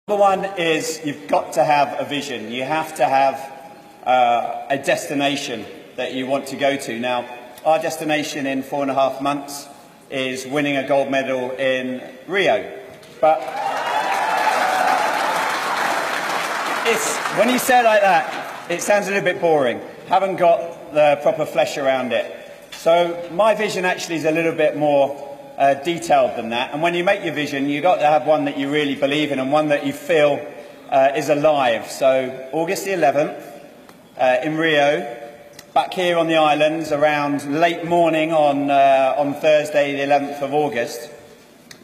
Number one is you've got to have a vision. You have to have a destination that you want to go to. Now, our destination in 4.5 months is winning a gold medal in Rio. But when you say it like that, it sounds a little bit boring. Haven't got the proper flesh around it. So my vision actually is a little bit more detailed than that. And when you make your vision, you've got to have one that you really believe in and one that you feel is alive. So August the 11th in Rio, back here on the islands around late morning on Thursday the 11th of August.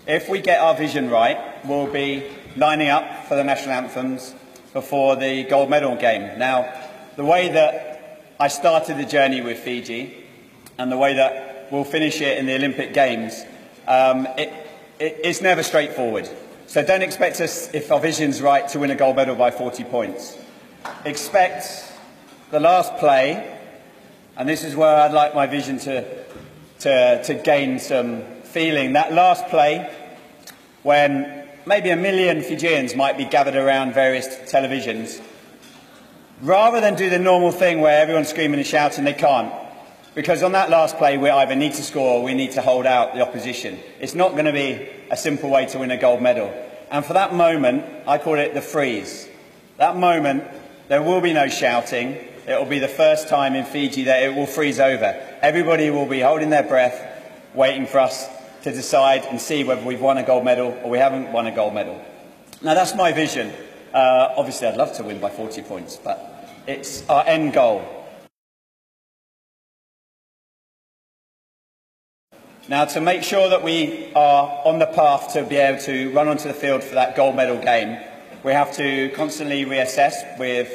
If we get our vision right, we'll be lining up for the national anthems before the gold medal game. Now, the way that I started the journey with Fiji and the way that we'll finish it in the Olympic Games, it's never straightforward. So don't expect us, if our vision's right, to win a gold medal by 40 points. Expect the last play, and this is where I'd like my vision to gain some feeling. That last play, when maybe 1 million Fijians might be gathered around various televisions, rather than do the normal thing where everyone's screaming and shouting, they can't. Because on that last play, we either need to score or we need to hold out the opposition. It's not going to be a simple way to win a gold medal. And for that moment, I call it the freeze. That moment, there will be no shouting. It will be the first time in Fiji that it will freeze over. Everybody will be holding their breath, waiting for us to decide and see whether we've won a gold medal or we haven't won a gold medal. Now, that's my vision. Obviously, I'd love to win by 40 points, but it's our end goal. Now, to make sure that we are on the path to be able to run onto the field for that gold medal game, we have to constantly reassess with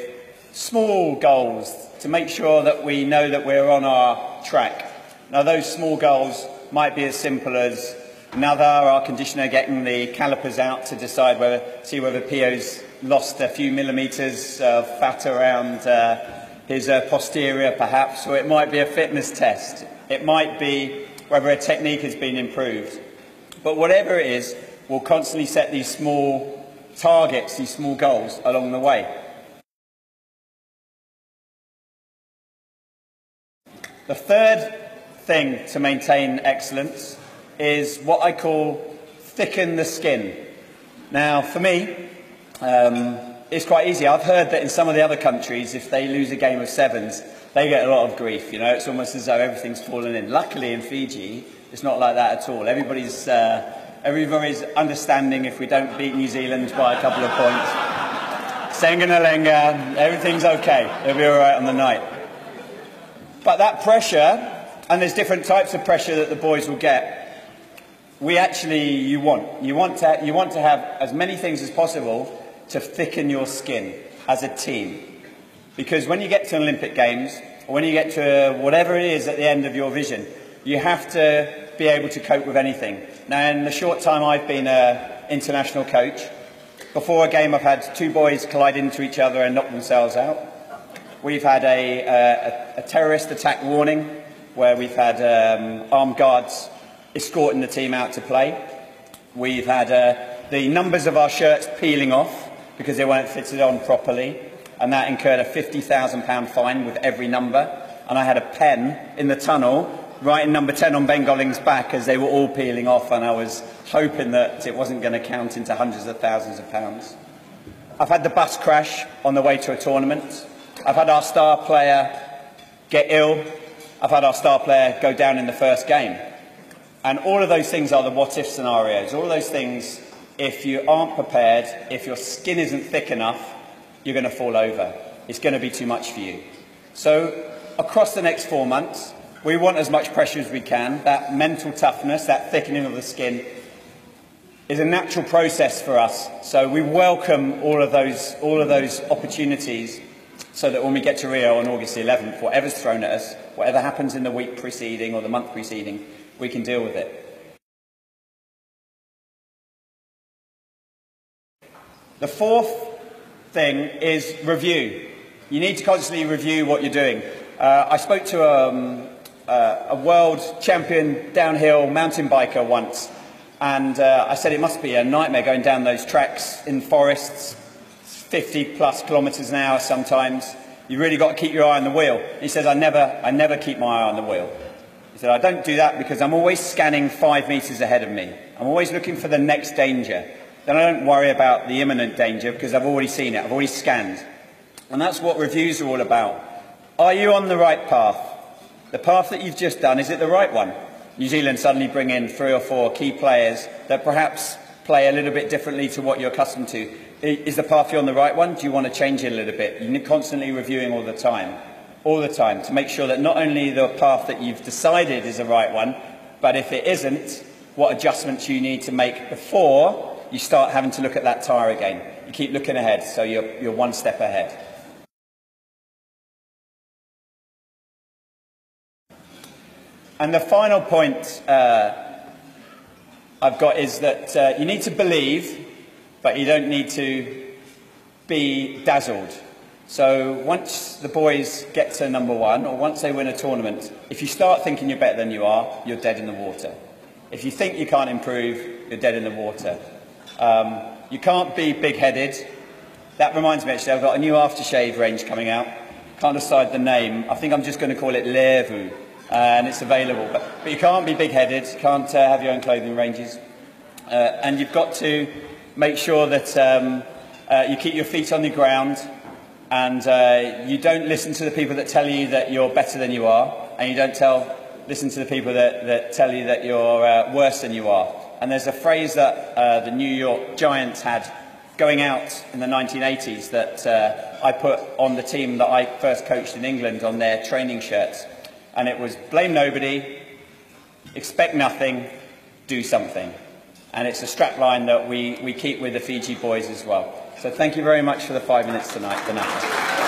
small goals to make sure that we know that we're on our track. Now, those small goals might be as simple as Nather, our conditioner, getting the calipers out to decide see whether Pio's lost a few millimetres of fat around his posterior, perhaps, or it might be a fitness test. It might be whether a technique has been improved. But whatever it is, we'll constantly set these small targets, these small goals along the way. The third thing to maintain excellence is what I call thicken the skin. Now, for me, it's quite easy. I've heard that in some of the other countries, if they lose a game of sevens, they get a lot of grief. You know, it's almost as though everything's fallen in. Luckily, in Fiji, it's not like that at all. Everybody's understanding if we don't beat New Zealand by a couple of points. Senga-nalenga, everything's okay. They'll be all right on the night. But that pressure, and there's different types of pressure that the boys will get, you want to have as many things as possible to thicken your skin as a team. Because when you get to Olympic Games, or when you get to whatever it is at the end of your vision, you have to be able to cope with anything. Now, in the short time I've been an international coach, before a game I've had 2 boys collide into each other and knock themselves out. We've had a terrorist attack warning, where we've had armed guards escorting the team out to play. We've had the numbers of our shirts peeling off because they weren't fitted on properly, and that incurred a £50,000 fine with every number. And I had a pen in the tunnel writing number 10 on Ben Golling's back as they were all peeling off, and I was hoping that it wasn't going to count into hundreds of thousands of pounds. I've had the bus crash on the way to a tournament. I've had our star player get ill. I've had our star player go down in the first game. And all of those things are the what-if scenarios. All of those things, if you aren't prepared, if your skin isn't thick enough, you're going to fall over. It's going to be too much for you. So across the next 4 months, we want as much pressure as we can. That mental toughness, that thickening of the skin is a natural process for us. So we welcome all of those opportunities so that when we get to Rio on August the 11th, whatever's thrown at us, whatever happens in the week preceding or the month preceding, we can deal with it. The fourth thing is review. You need to constantly review what you're doing. I spoke to a world champion downhill mountain biker once, And I said it must be a nightmare going down those tracks in forests, 50 plus kilometres an hour sometimes. You really got to keep your eye on the wheel. He says, I never keep my eye on the wheel. He said, I don't do that because I'm always scanning 5 metres ahead of me. I'm always looking for the next danger. Then I don't worry about the imminent danger because I've already seen it, I've already scanned. And that's what reviews are all about. Are you on the right path? The path that you've just done, is it the right one? New Zealand suddenly bring in 3 or 4 key players that perhaps play a little bit differently to what you're accustomed to. Is the path you're on the right one? Do you want to change it a little bit? You're constantly reviewing all the time, to make sure that not only the path that you've decided is the right one, but if it isn't, what adjustments you need to make before you start having to look at that tyre again. You keep looking ahead, so you're one step ahead. And the final point I've got is that you need to believe, but you don't need to be dazzled. So once the boys get to number 1, or once they win a tournament, if you start thinking you're better than you are, you're dead in the water. If you think you can't improve, you're dead in the water. You can't be big-headed. That reminds me, actually, I've got a new aftershave range coming out. Can't decide the name. I think I'm just going to call it Levu, and it's available. But you can't be big-headed, you can't have your own clothing ranges. And you've got to make sure that you keep your feet on the ground, and you don't listen to the people that tell you that you're better than you are, and you don't listen to the people that tell you that you're worse than you are. And there's a phrase that the New York Giants had going out in the 1980s that I put on the team that I first coached in England on their training shirts. And it was, blame nobody, expect nothing, do something. And it's a strapline that we keep with the Fiji boys as well. So thank you very much for the 5 minutes tonight, Vinaka.